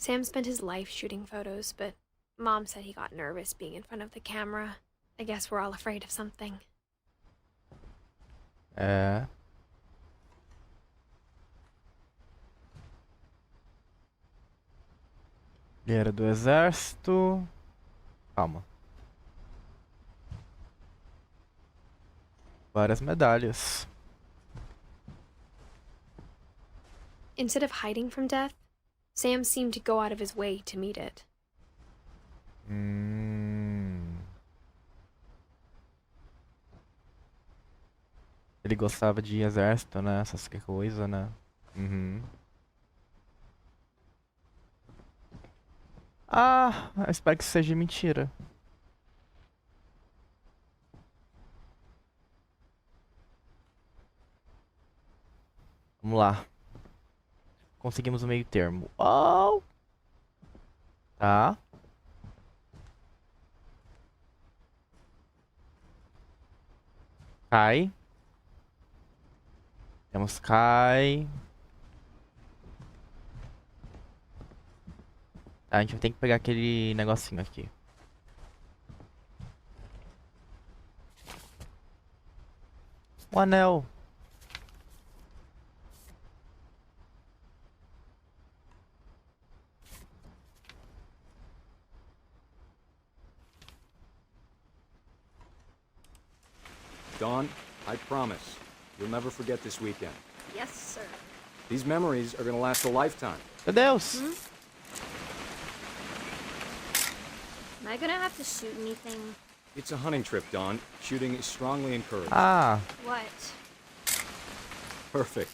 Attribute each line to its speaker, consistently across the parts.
Speaker 1: Sam spent his life shooting photos, but Mom said he got nervous being in front of the camera. I guess we're all afraid of something.
Speaker 2: É. Ele era do exército. Calma. Várias medalhas.
Speaker 1: Instead of hiding from death, Sam seemed to go out of his way to meet it.
Speaker 2: Ele gostava de exército, né? Essas coisas, né? Uhum. Ah, eu espero que seja mentira. Vamos lá. Conseguimos o meio termo. Oh! Tá. Cai. Temos cai. Tá, a gente tem que pegar aquele negocinho aqui. O anel.
Speaker 3: Dawn, I promise, you'll never forget this weekend.
Speaker 1: Yes, sir.
Speaker 3: These memories are gonna last a lifetime.
Speaker 2: Meu Deus!
Speaker 4: Am I gonna have to shoot anything?
Speaker 3: It's a hunting trip, Dawn. Shooting is strongly encouraged.
Speaker 2: Ah,
Speaker 4: What?
Speaker 3: Perfect.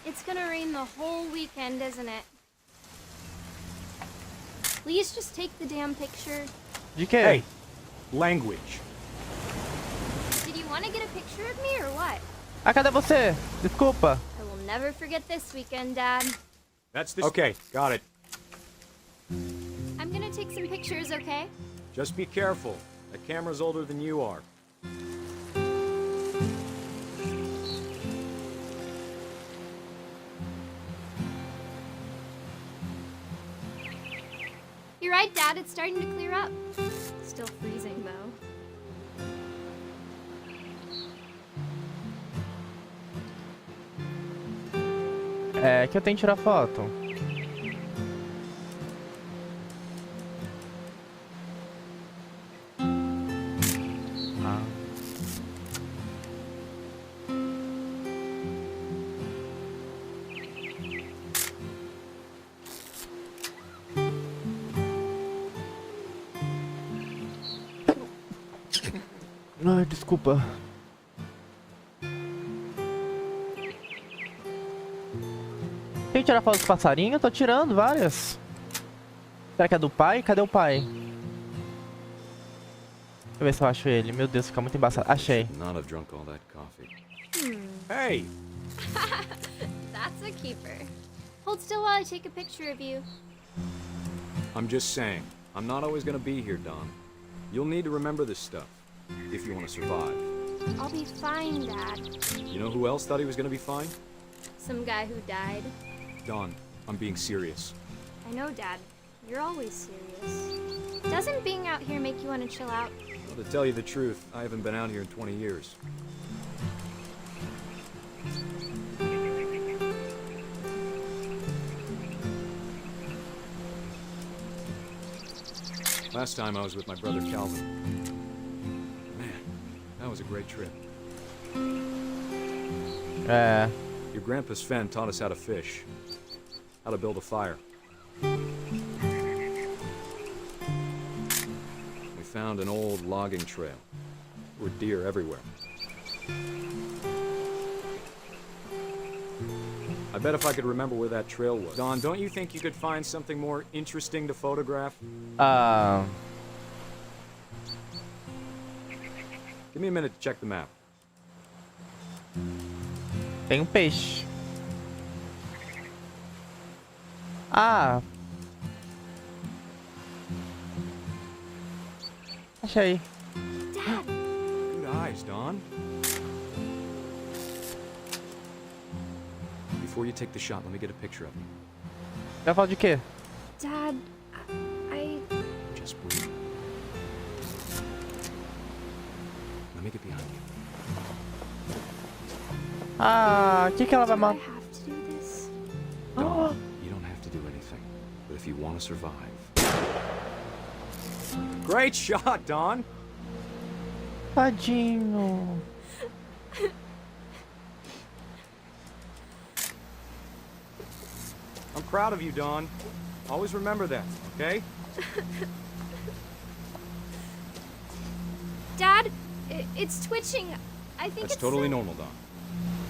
Speaker 4: It's gonna rain the whole weekend, isn't it? Please just take the damn picture.
Speaker 2: de quê?
Speaker 3: Hey, language.
Speaker 4: Did you want to get a picture of me or what?
Speaker 2: Ah, cadê você? Desculpa.
Speaker 4: I will never forget this weekend, Dad.
Speaker 3: That's this. Okay, got it.
Speaker 4: I'm gonna take some pictures, okay?
Speaker 3: Just be careful. That camera's older than you are.
Speaker 4: You're right, Dad. It's starting to clear up. Still freezing, though.
Speaker 2: É que eu tenho que tirar foto. Ah. Ai, desculpa. Tem que tirar foto dos passarinhos? Eu tô tirando várias. Será que é do pai? Cadê o pai? Deixa eu ver se eu acho ele. Meu Deus, fica muito embaçado. Achei.
Speaker 3: Not have drunk all that coffee. Hey,
Speaker 4: That's a keeper. Hold still while I take a picture of you.
Speaker 3: I'm just saying. I'm not always gonna be here, Dawn. You'll need to remember this stuff if you want to survive.
Speaker 4: I'll be fine, Dad.
Speaker 3: You know who else thought he was gonna be fine?
Speaker 4: Some guy who died.
Speaker 3: Dawn, I'm being serious.
Speaker 4: I know, Dad. You're always serious. Doesn't being out here make you want to chill out?
Speaker 3: Well, to tell you the truth, I haven't been out here in 20 years. Last time I was with my brother Calvin. Man, that was a great trip.
Speaker 2: É.
Speaker 3: Your grandpa Sven taught us how to fish, how to build a fire. We found an old logging trail. There were deer everywhere. I bet if I could remember where that trail was. Don, don't you think you could find something more interesting to photograph?
Speaker 2: Ah.
Speaker 3: Give me a minute to check the map.
Speaker 2: Tem um peixe. Ah. Achei.
Speaker 4: Dad!
Speaker 3: Good eyes, Don. Before you take the shot, let me get a picture of you.
Speaker 2: Vai falar de quê?
Speaker 1: Dad, I...
Speaker 3: Just breathe. Let me get behind you.
Speaker 2: Ah, o que ela vai
Speaker 4: Do I
Speaker 2: matar?
Speaker 4: have to do this?
Speaker 3: Dawn, you don't have to do anything. But if you want to survive... Great shot, Dawn!
Speaker 2: Tadinho.
Speaker 3: I'm proud of you, Dawn. Always remember that, okay?
Speaker 4: Dad, it's twitching. I think
Speaker 3: That's
Speaker 4: it's
Speaker 3: totally
Speaker 4: some-
Speaker 3: normal, Dawn.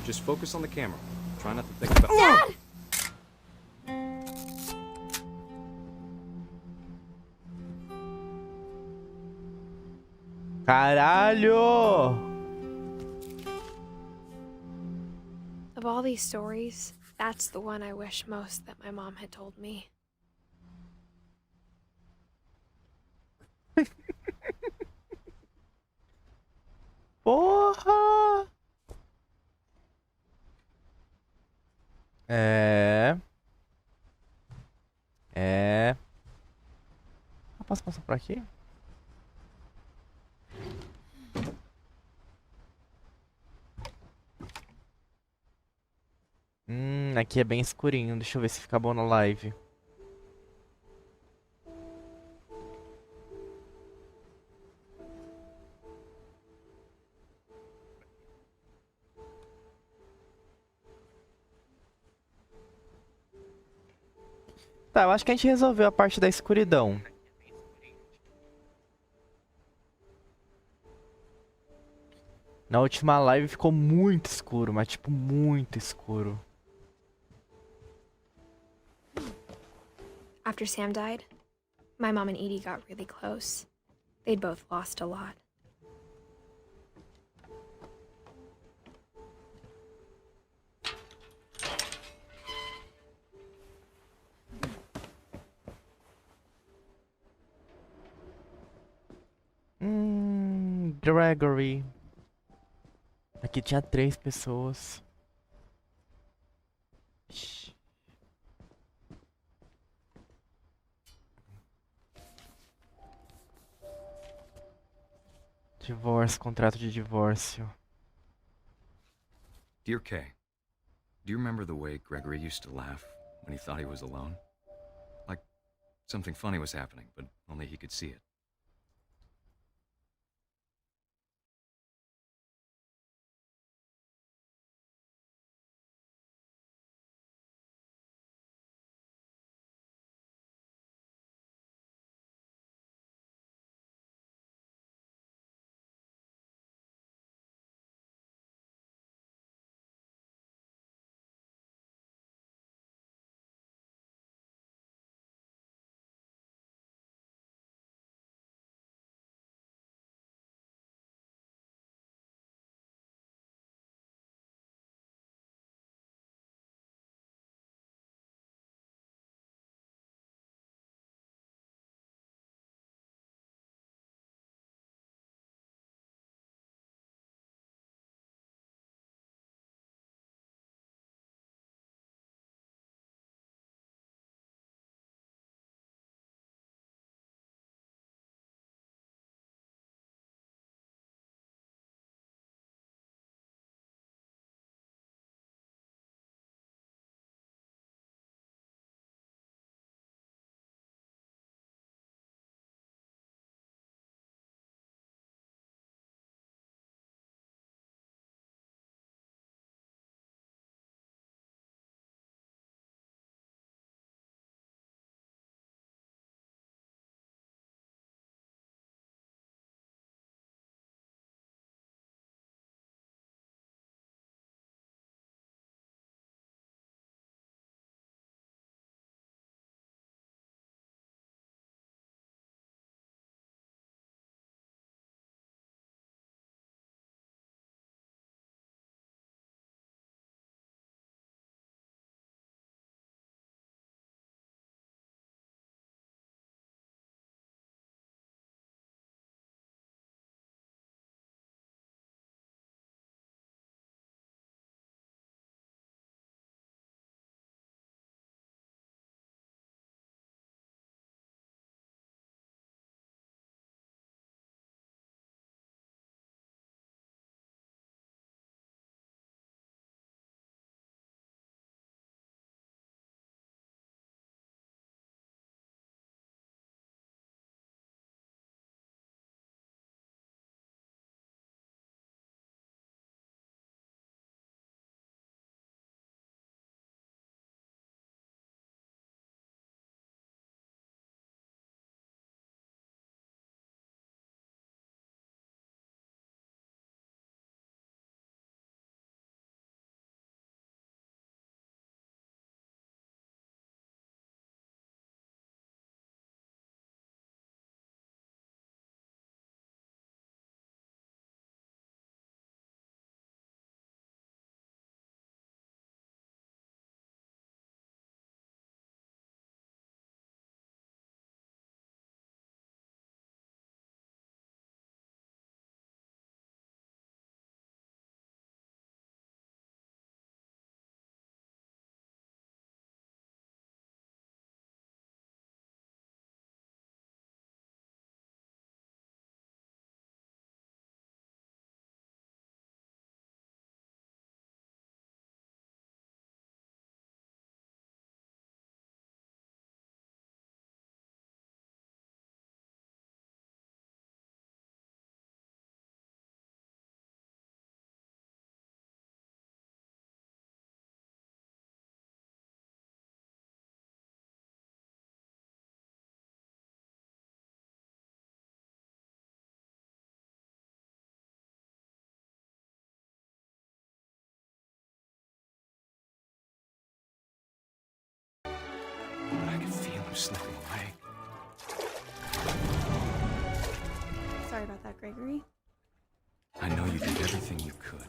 Speaker 3: Just focus on the camera. Try not to think about...
Speaker 4: Dad!
Speaker 2: Caralho!
Speaker 1: Of all these stories, that's the one I wish most that my mom had told me.
Speaker 2: Porra! É. É. Eu posso passar por aqui? Aqui é bem escurinho. Deixa eu ver se fica bom na live. Tá, eu acho que a gente resolveu a parte da escuridão. Na última live ficou muito escuro, mas tipo muito escuro.
Speaker 1: After Sam died, my mom and Edie got really close. They'd both lost a lot.
Speaker 2: Gregory. Aqui tinha 3 pessoas. Shhh. Divórcio, contrato de divórcio.
Speaker 3: Dear Kay, do you remember the way Gregory used to laugh when he thought he was alone? Like something funny was happening, but only he could see it. was slipping away.
Speaker 5: Sorry about that, Gregory.
Speaker 3: I know you did everything you could.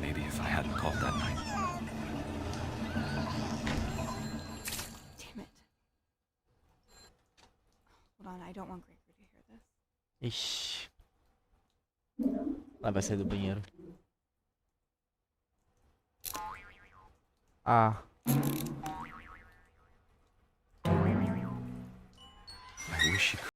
Speaker 3: Maybe if I hadn't called that night.
Speaker 5: Damn it. Hold on, I don't want Gregory to hear this.
Speaker 2: Ixi. Lá vai sair do banheiro. Ah.
Speaker 3: I wish you could.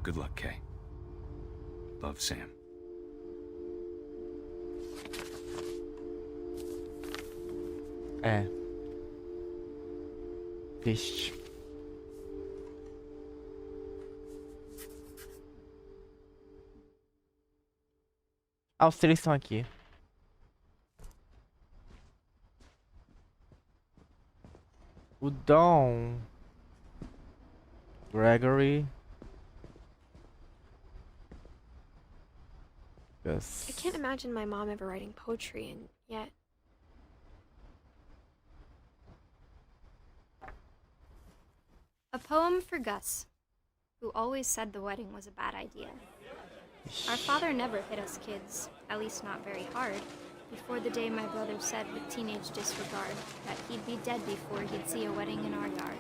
Speaker 3: Good luck, Kay. Love, Sam.
Speaker 2: É. Triste. Ah, os três estão aqui. O Dom. Gregory. Yes.
Speaker 1: I can't imagine my mom ever writing poetry, and yet.
Speaker 4: A poem for Gus, who always said the wedding was a bad idea. Our father never hit us kids, at least not very hard, before the day my brother said with teenage disregard that he'd be dead before he'd see a wedding in our yard.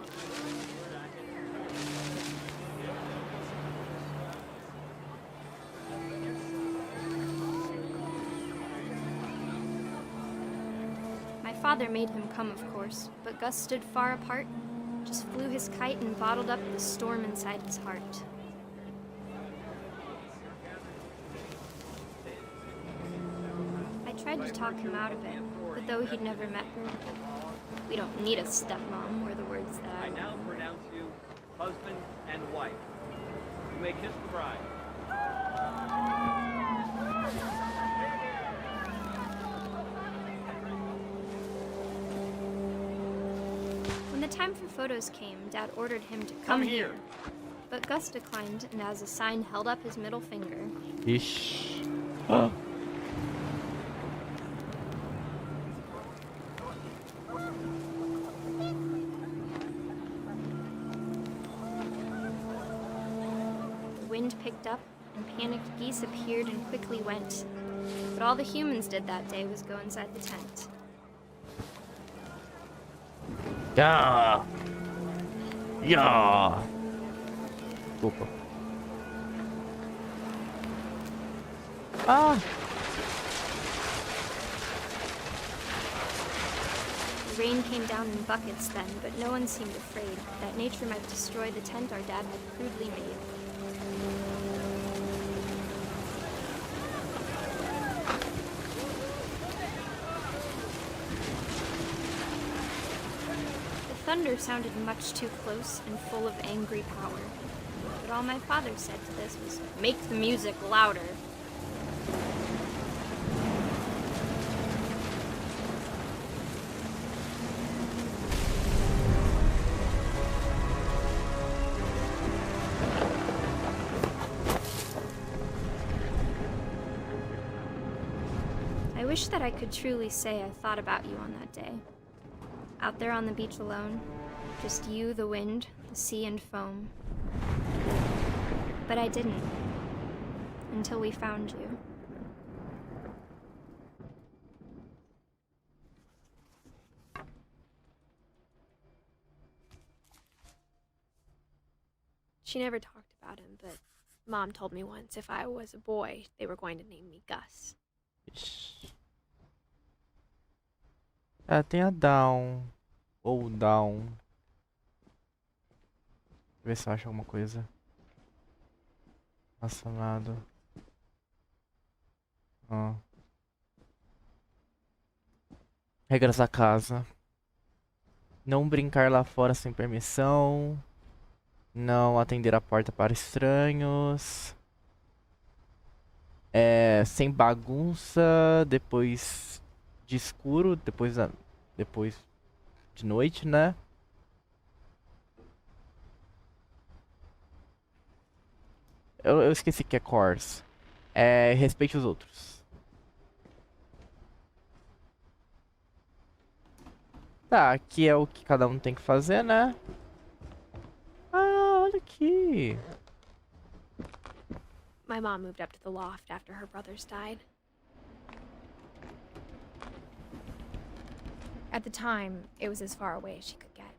Speaker 4: My father made him come, of course, but Gus stood far apart, just flew his kite and bottled up the storm inside his heart. I tried to talk him out of it, but though he'd never met her, "We don't need a stepmom," were the words that
Speaker 6: I now pronounce you husband and wife. You may kiss the bride.
Speaker 4: When the time for photos came, Dad ordered him to come here. But Gus declined, and as a sign held up his middle finger.
Speaker 2: Ixi.
Speaker 4: The wind picked up, and panicked geese appeared and quickly went. But all the humans did that day was go inside the tent.
Speaker 2: Yeah. Yeah. Desculpa. Ah.
Speaker 4: The rain came down in buckets then, but no one seemed afraid that nature might destroy the tent our dad had crudely made. The thunder sounded much too close and full of angry power. But all my father said to this was, "Make the music louder." I wish that I could truly say I thought about you on that day. Out there on the beach alone, just you, the wind, the sea, and foam. But I didn't, until we found you.
Speaker 1: She never talked about him, but Mom told me once if I was a boy, they were going to name me Gus.
Speaker 2: Ixi. Ah, tem a Down. Ou Down. Deixa eu ver se eu acho alguma coisa relacionada. Ó. Regras da casa. Não brincar lá fora sem permissão. Não atender a porta para estranhos. Sem bagunça. Depois de escuro. Depois de noite, né? Eu esqueci que é cores. Respeite os outros. Tá, aqui é o que cada um tem que fazer, né? Ah, olha aqui.
Speaker 1: My mom moved up to the loft after her brothers died. At the time, it was as far away as she could get.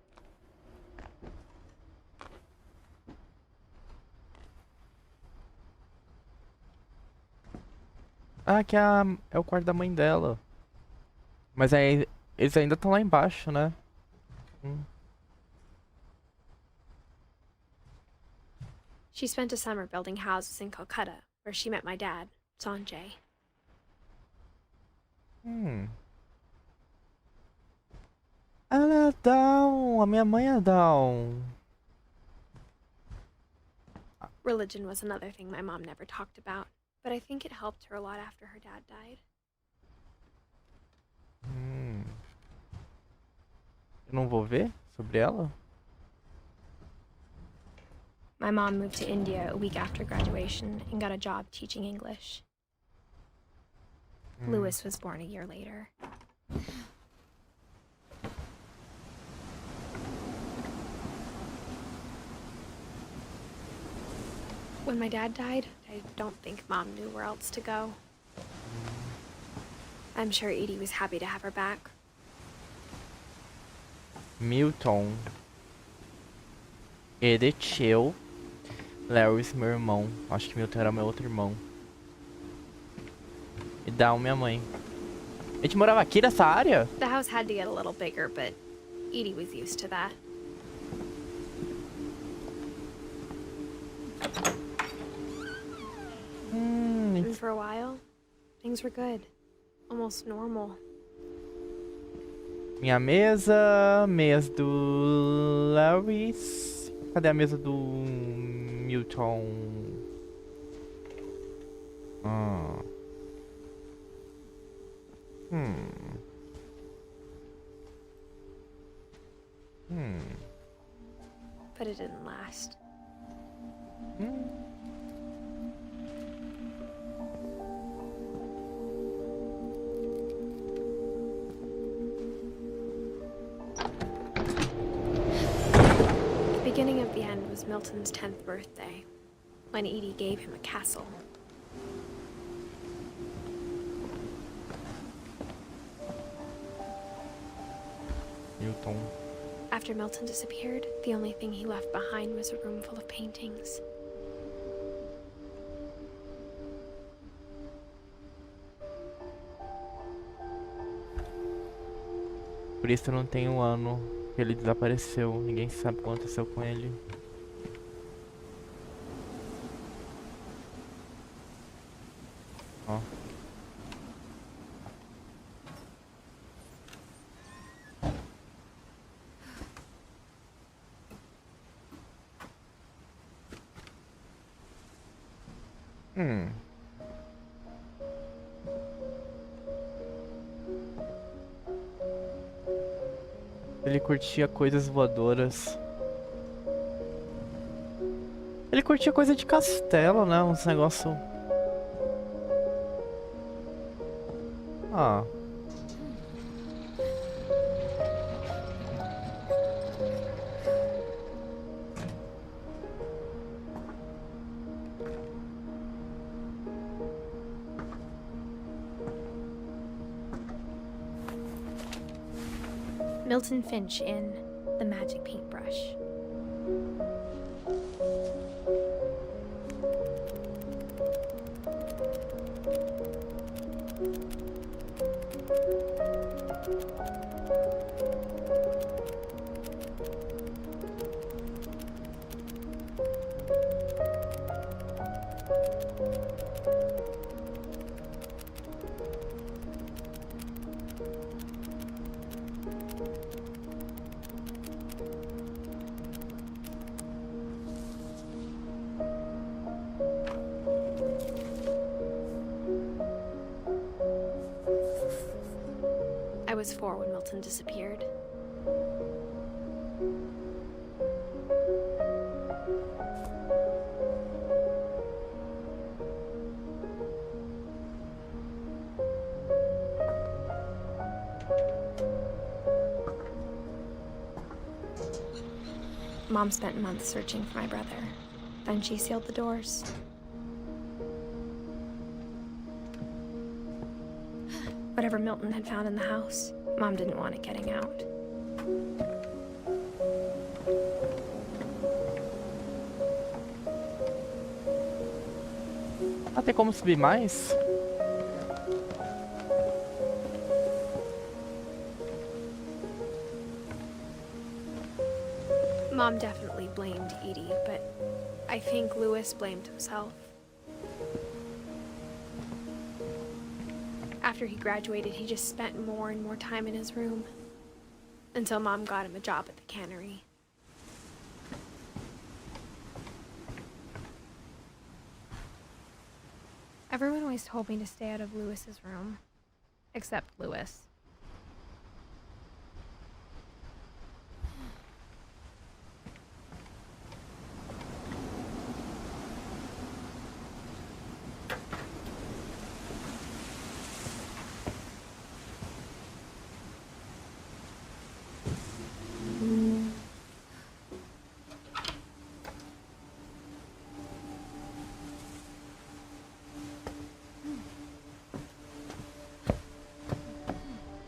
Speaker 2: Ah, aqui é o quarto da mãe dela. Mas aí eles ainda estão lá embaixo, né?
Speaker 1: She spent a summer building houses in Calcutta, where she met my dad, Sanjay.
Speaker 2: Ela é Down. A minha mãe é Down.
Speaker 1: Religion was another thing my mom never talked about, but I think it helped her a lot after her dad died.
Speaker 2: Eu não vou ver sobre ela?
Speaker 1: My mom moved to India a week after graduation and got a job teaching English. Lewis was born a year later. When my dad died, I don't think Mom knew where else to go. I'm sure Edie was happy to have her back.
Speaker 2: Milton. Edith, eu. Lewis, meu irmão. Acho que Milton era meu outro irmão. E Down, minha mãe. A gente morava aqui nessa área?
Speaker 1: The house had to get a little bigger, but Edie was used to that. And for a while, things were good. Almost normal.
Speaker 2: Minha mesa. Mesa do Lewis. Cadê a mesa do Milton?
Speaker 1: But it didn't last. The beginning of the end was Milton's 10th birthday, when Edie gave him a castle.
Speaker 2: Milton.
Speaker 1: After Milton disappeared, the only thing he left behind was a room full of paintings.
Speaker 2: Por isso eu não tenho um ano que ele desapareceu. Ninguém sabe o que aconteceu com ele. Ó. Ele curtia coisas voadoras. Ele curtia coisa de castelo, né? Uns negócios. Ah.
Speaker 1: Milton Finch in The Magic Paintbrush. I was 4 when Milton disappeared. Mom spent months searching for my brother. Then she sealed the doors. Whatever Milton had found in the house, Mom didn't want it getting out.
Speaker 2: Ah, tem como subir mais?
Speaker 1: Mom definitely blamed Edie, but I think Lewis blamed himself. After he graduated, he just spent more and more time in his room. Until Mom got him a job at the cannery. Everyone always told me to stay out of Lewis's room. Except Lewis.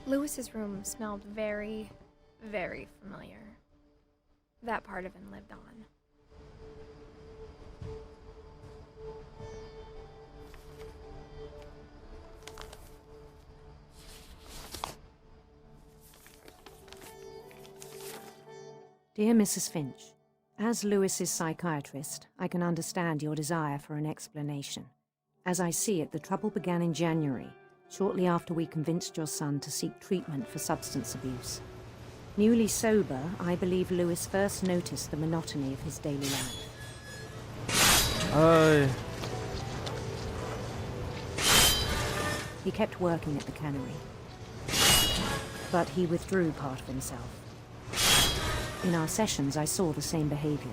Speaker 1: Lewis's room smelled very, very familiar. That part of him lived on.
Speaker 7: Dear Mrs. Finch, as Lewis's psychiatrist, I can understand your desire for an explanation. As I see it, the trouble began in January, shortly after we convinced your son to seek treatment for substance abuse. Newly sober, I believe Lewis first noticed the monotony of his daily life.
Speaker 2: Ai.
Speaker 7: He kept working at the cannery, but he withdrew part of himself. In our sessions, I saw the same behavior.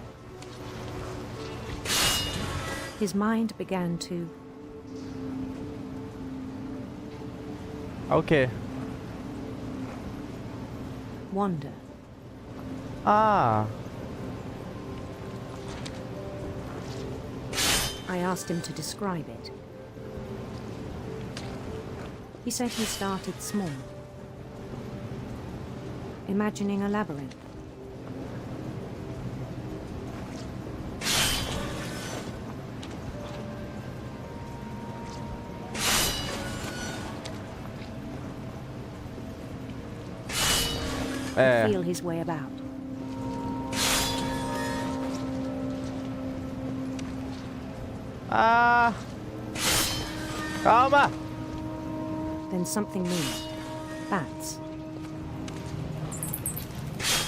Speaker 7: His mind began to
Speaker 2: Okay.
Speaker 7: wander.
Speaker 2: Ah.
Speaker 7: I asked him to describe it. He said he started small, imagining a labyrinth. Feel his way about.
Speaker 2: Ah. Calma.
Speaker 7: Then something moved. Bats.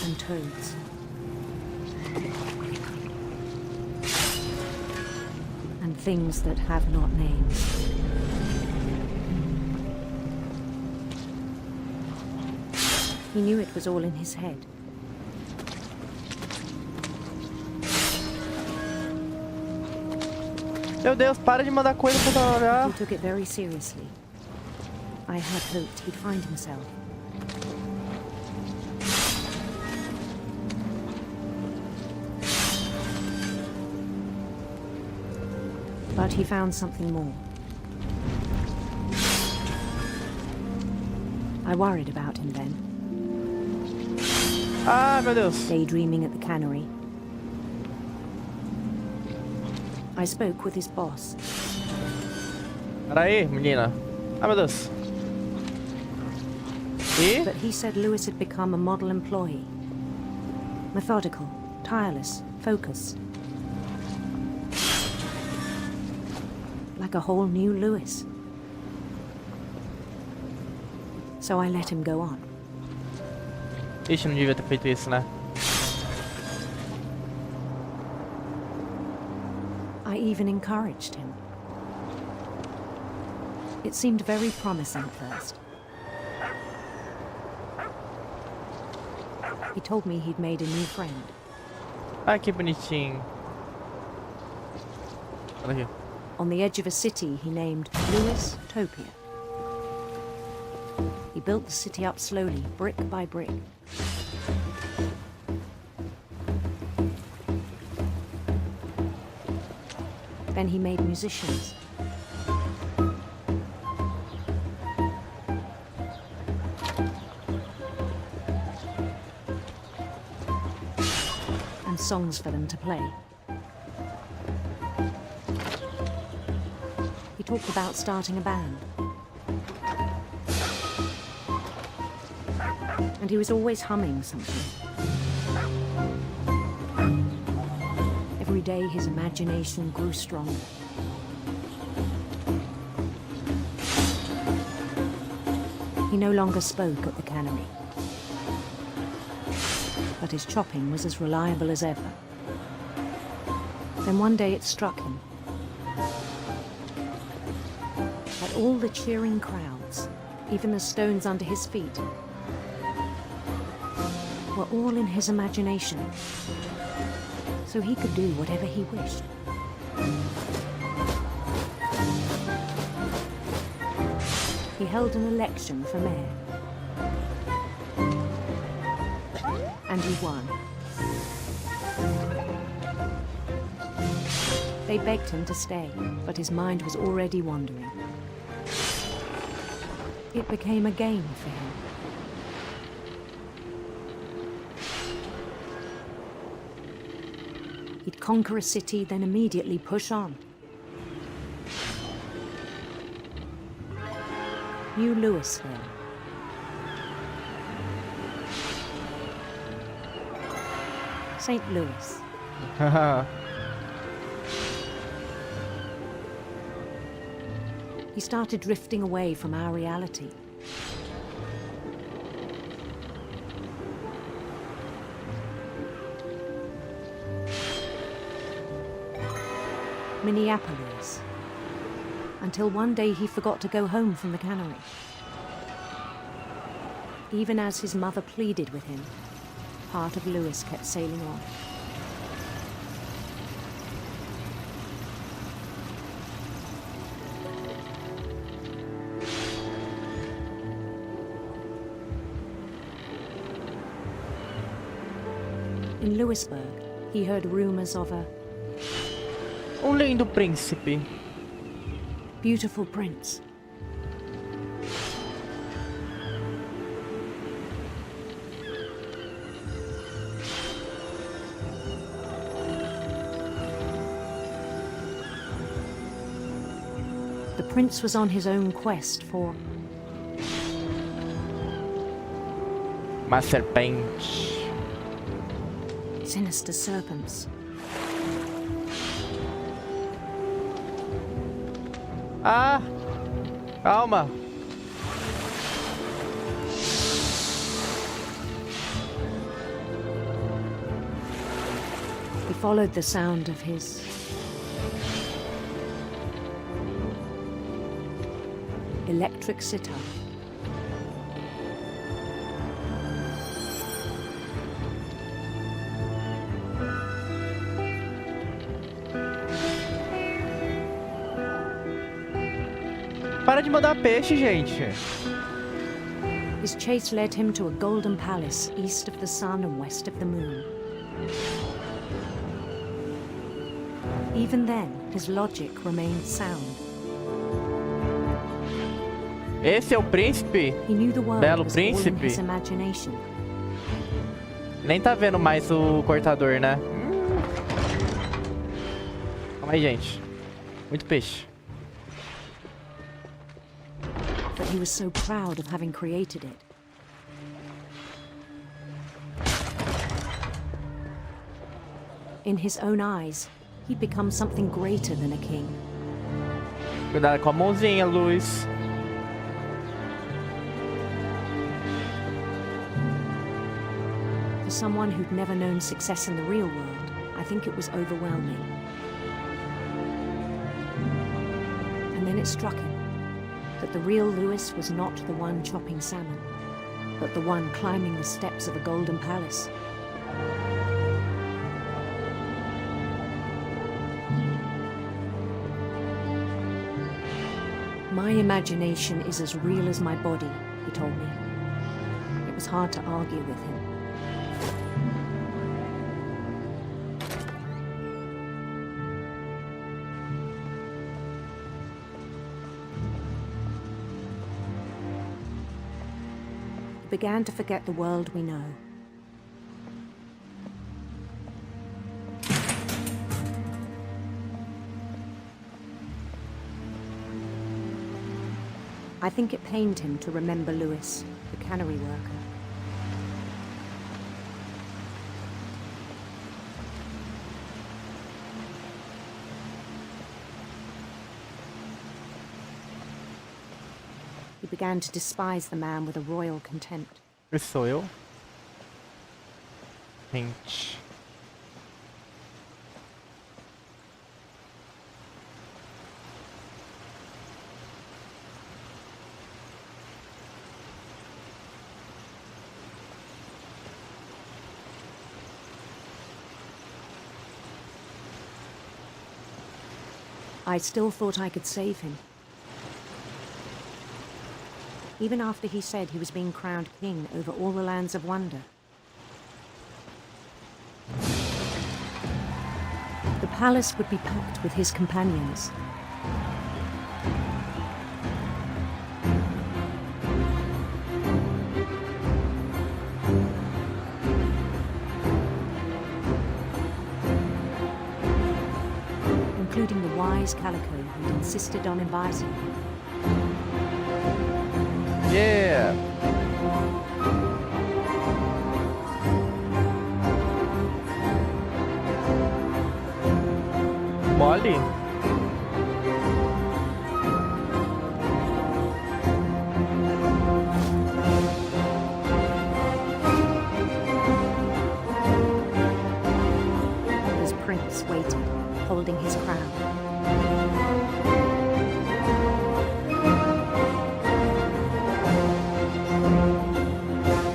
Speaker 7: And toads. And things that have not names. He knew it was all in his head.
Speaker 2: Meu Deus, para de mandar coisa pra eu olhar.
Speaker 7: He took it very seriously. I had hoped he'd find himself. But he found something more. I worried about him then.
Speaker 2: Ah, meu Deus.
Speaker 7: Daydreaming at the cannery. I spoke with his boss.
Speaker 2: Pera aí, menina. Ah, meu Deus. E?
Speaker 7: But he said Lewis had become a model employee. Methodical, tireless, focused. like a whole new Lewis. So I let him go on.
Speaker 2: Ixi, não devia ter feito isso, né?
Speaker 7: I even encouraged him. It seemed very promising at first. He told me he'd made a new friend.
Speaker 2: Ai, que bonitinho. Olha aqui.
Speaker 7: On the edge of a city he named Lewis Topia. He built the city up slowly, brick by brick. Then he made musicians. And songs for them to play. He talked about starting a band. And he was always humming something. Every day his imagination grew stronger. He no longer spoke at the cannery. But his chopping was as reliable as ever. Then one day it struck him that all the cheering crowds, even the stones under his feet, were all in his imagination, so he could do whatever he wished. He held an election for mayor, and he won. They begged him to stay, but his mind was already wandering. It became a game for him. He'd conquer a city, then immediately push on. New Louisville. St. Louis. He started drifting away from our reality. Minneapolis, until one day he forgot to go home from the cannery. Even as his mother pleaded with him, part of Lewis kept sailing on. In Louisburg, he heard rumors of a
Speaker 2: Lindo príncipe.
Speaker 7: beautiful prince. The prince was on his own quest for
Speaker 2: Uma serpente.
Speaker 7: sinister serpents.
Speaker 2: Ah! Calma!
Speaker 7: He followed the sound of his electric sitar.
Speaker 2: Para de mandar peixe, gente.
Speaker 7: His chase led him to a golden palace east of the sun and west of the moon. Even then, his logic remained sound.
Speaker 2: Esse é o príncipe?
Speaker 7: He knew the world
Speaker 2: Belo
Speaker 7: was all in
Speaker 2: príncipe?
Speaker 7: his imagination.
Speaker 2: Nem tá vendo mais o cortador, né? Calma aí, gente. Muito peixe.
Speaker 7: But he was so proud of having created it. In his own eyes, he'd become something greater than a king.
Speaker 2: Cuidado com a mãozinha, Luz.
Speaker 7: For someone who'd never known success in the real world, I think it was overwhelming. And then it struck him that the real Lewis was not the one chopping salmon, but the one climbing the steps of a golden palace. My imagination is as real as my body, he told me. It was hard to argue with him. He began to forget the world we know. I think it pained him to remember Lewis, the cannery worker. He began to despise the man with a royal contempt.
Speaker 2: Esse sou eu. Finch.
Speaker 7: I still thought I could save him. Even after he said he was being crowned king over all the lands of wonder. The palace would be packed with his companions. Including the wise Calico who'd insisted on inviting him.
Speaker 2: Yeah! Mole?
Speaker 7: His prince waited, holding his crown.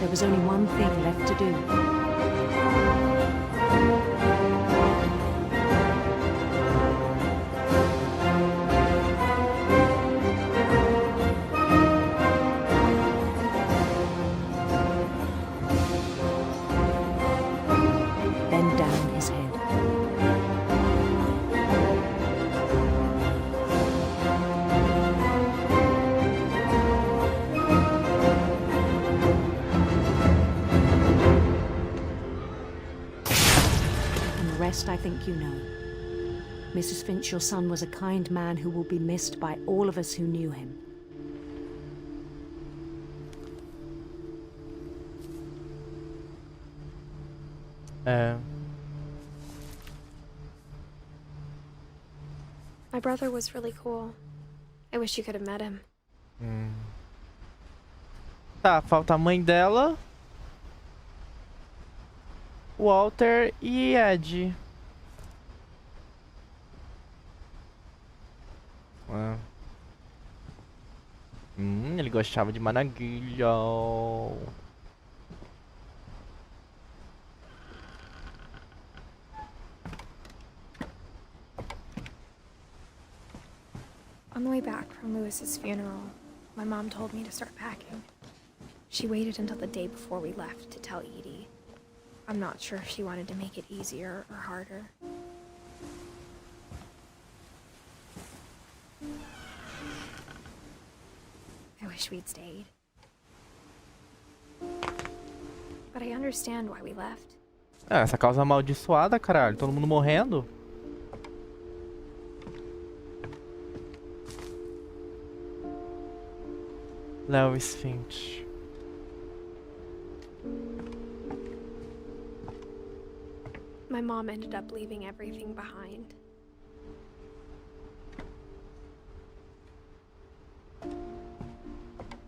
Speaker 7: There was only one thing left to do. Bend down his head. I think you know. Mrs. Finch, your son was a kind man who will be missed by all of us who knew him.
Speaker 1: My brother was really cool. I wish you could have met him.
Speaker 2: Tá, falta a mãe dela, Walter e Ed. Ele gostava de managuilha.
Speaker 1: On the way back from Lewis's funeral, my mom told me to start packing. She waited until the day before we left to tell Edie. I'm not sure if she wanted to make it easier or harder. I wish we'd stayed. But I understand why we left.
Speaker 2: Essa causa amaldiçoada, caralho. Todo mundo morrendo. Lewis Finch.
Speaker 1: My mom ended up leaving everything behind.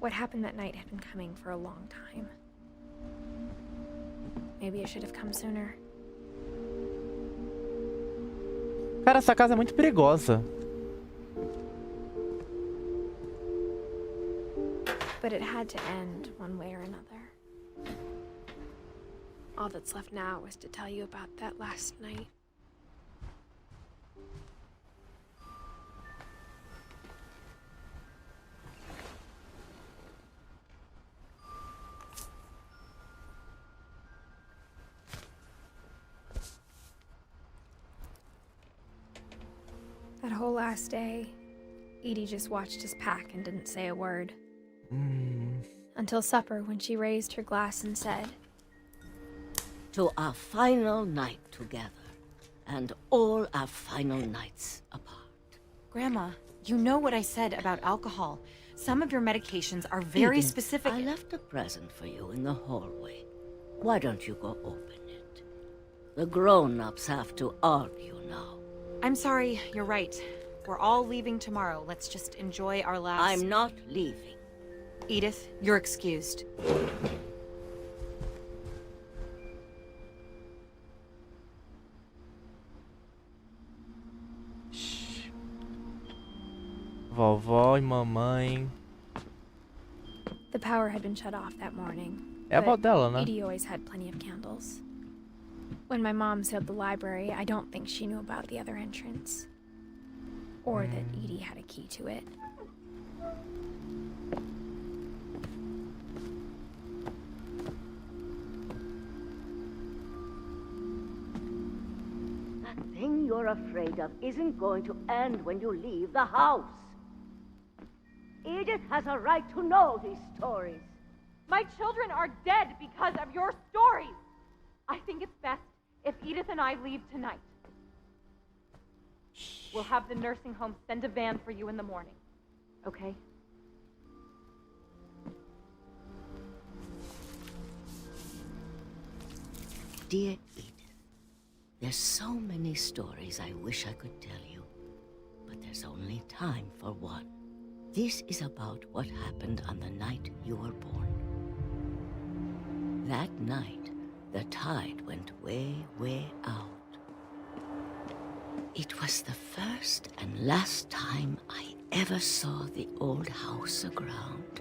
Speaker 1: What happened that night had been coming for a long time. Maybe I should have come sooner.
Speaker 2: Cara, essa casa é muito perigosa.
Speaker 1: But it had to end one way or another. All that's left now is to tell you about that last night. That whole last day, Edie just watched us pack and didn't say a word. Until supper, when she raised her glass and said,
Speaker 8: To our final night together, and all our final nights apart.
Speaker 9: Grandma, you know what I said about alcohol. Some of your medications are very
Speaker 8: Edith,
Speaker 9: specific.
Speaker 8: I left a present for you in the hallway. Why don't you go open it? The grown-ups have to argue now.
Speaker 9: I'm sorry, you're right. We're all leaving tomorrow. Let's just enjoy our last...
Speaker 8: I'm not leaving.
Speaker 9: Edith, you're excused.
Speaker 2: Vovó e mamãe.
Speaker 1: the power had been shut off that morning.
Speaker 2: É a avó dela, né?
Speaker 1: Edie always had plenty of candles. When my mom sealed the library, I don't think she knew about the other entrance. Or that Edie had a key to it.
Speaker 8: That thing you're afraid of isn't going to end when you leave the house. Edith has a right to know these stories.
Speaker 10: My children are dead because of your stories. I think it's best if Edith and I leave tonight. We'll have the nursing home send a van for you in the morning. Okay?
Speaker 8: Dear Edith, there's so many stories I wish I could tell you, but there's only time for one. This is about what happened on the night you were born. That night, the tide went way, way out. It was the first and last time I ever saw the old house aground.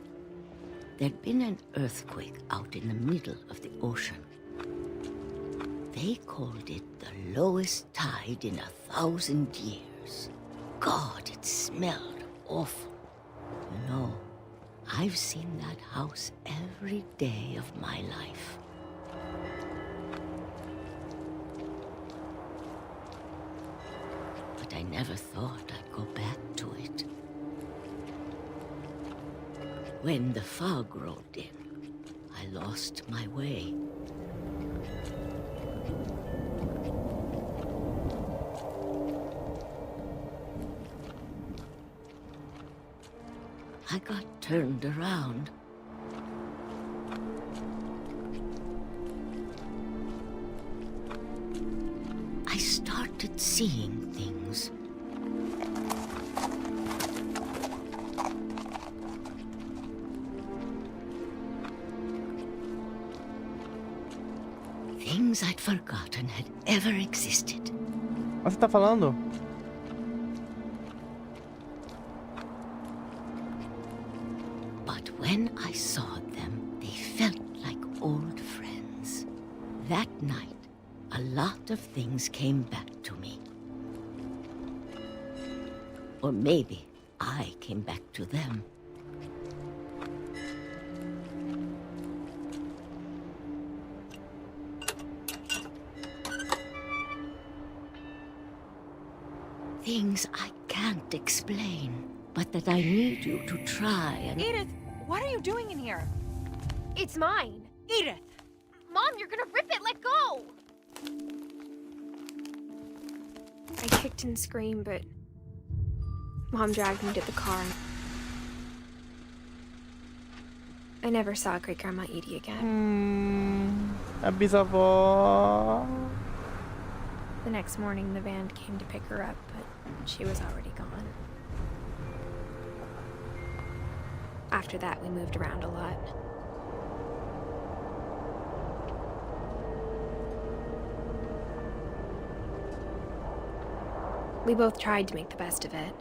Speaker 8: There'd been an earthquake out in the middle of the ocean. They called it the lowest tide in 1,000 years. God, it smelled awful. You know, I've seen that house every day of my life. But I never thought I'd go back to it. When the fog rolled in, I lost my way. I got turned around. I started seeing things. Things I'd forgotten had ever existed.
Speaker 2: O que você tá falando?
Speaker 8: But when I saw them, they felt like old friends. That night, a lot of things came back to me. Or maybe I came back to them. Things I can't explain, but that I need you to try and...
Speaker 9: Edith, what are you doing in here?
Speaker 1: It's mine!
Speaker 9: Edith!
Speaker 1: Mom, you're gonna rip it! Let go! I kicked and screamed, but Mom dragged me to the car. I never saw Great-Grandma Edie again.
Speaker 2: A bisavó.
Speaker 1: The next morning, the van came to pick her up, but she was already gone. After that, we moved around a lot. We both tried to make the best of it.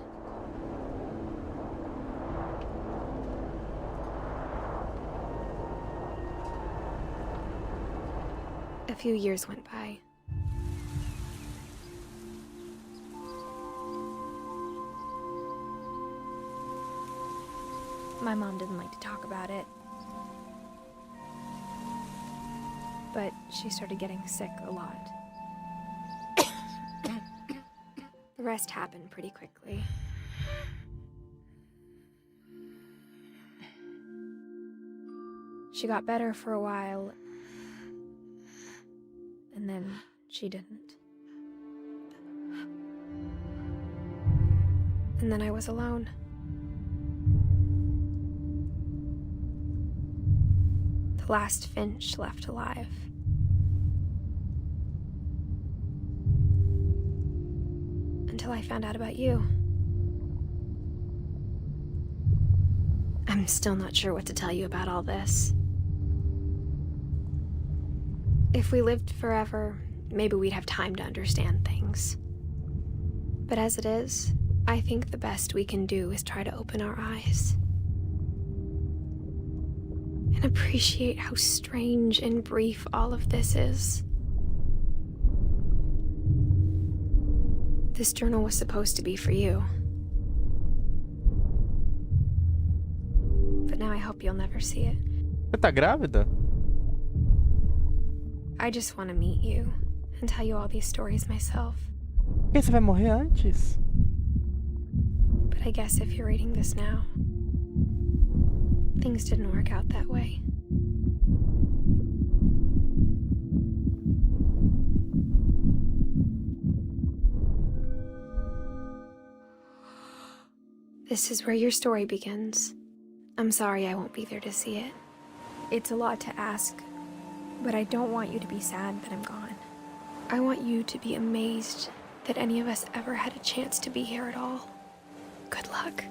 Speaker 1: A few years went by. My mom didn't like to talk about it. But she started getting sick a lot. The rest happened pretty quickly. She got better for a while, and then she didn't. And then I was alone. The last Finch left alive. Until I found out about you. I'm still not sure what to tell you about all this. If we lived forever, maybe we'd have time to understand things. But as it is, I think the best we can do is try to open our eyes. And appreciate how strange and brief all of this is. This journal was supposed to be for you. But now I hope you'll never see it.
Speaker 2: Você tá grávida?
Speaker 1: I just want to meet you and tell you all these stories myself.
Speaker 2: Por que você vai morrer antes?
Speaker 1: But I guess if you're reading this now, things didn't work out that way. This is where your story begins. I'm sorry I won't be there to see it. It's a lot to ask, but I don't want you to be sad that I'm gone. I want you to be amazed that any of us ever had a chance to be here at all. Good luck.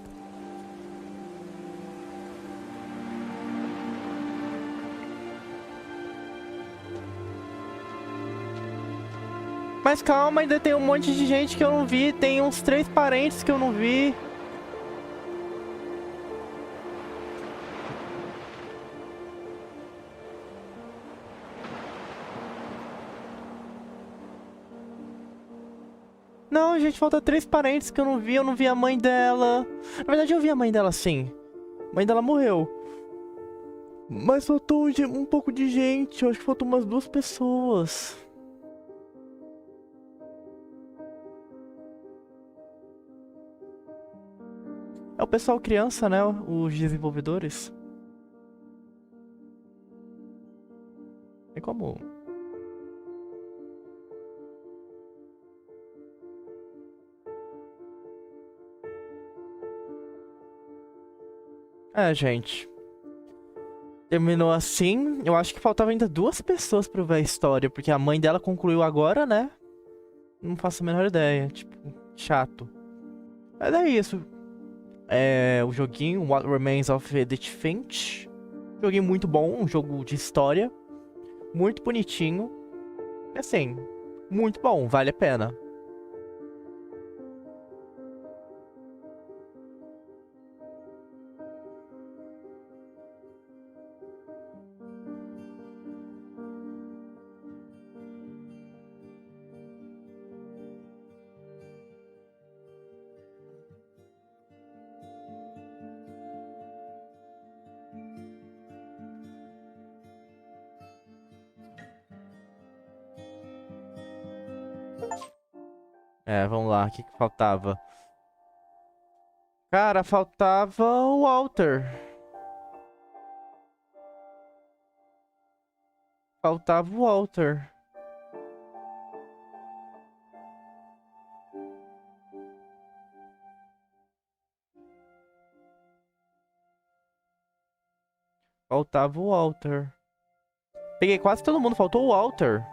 Speaker 2: Mas calma, ainda tem um monte de gente que eu não vi. Tem uns 3 parentes que eu não vi. Não, gente, falta 3 parentes que eu não vi. Eu não vi a mãe dela. Na verdade, eu vi a mãe dela, sim. A mãe dela morreu. Mas faltou um pouco de gente. Eu acho que faltou umas 2 pessoas. É o pessoal criança, né? Os desenvolvedores. É como... É, gente. Terminou assim. Eu acho que faltava ainda 2 pessoas pra eu ver a história. Porque a mãe dela concluiu agora, né? Não faço a menor ideia. Tipo, chato. Mas é isso. É o joguinho What Remains of Edith Finch. Joguinho muito bom. Um jogo de história. Muito bonitinho. Assim, muito bom. Vale a pena. É, vamos lá. O que que faltava? Cara, faltava o Walter. Faltava o Walter. Faltava o Walter. Peguei quase todo mundo, faltou o Walter.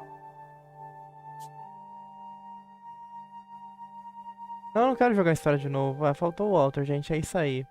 Speaker 2: Não, eu não quero jogar a história de novo. Ah, faltou o Walter, gente. É isso aí.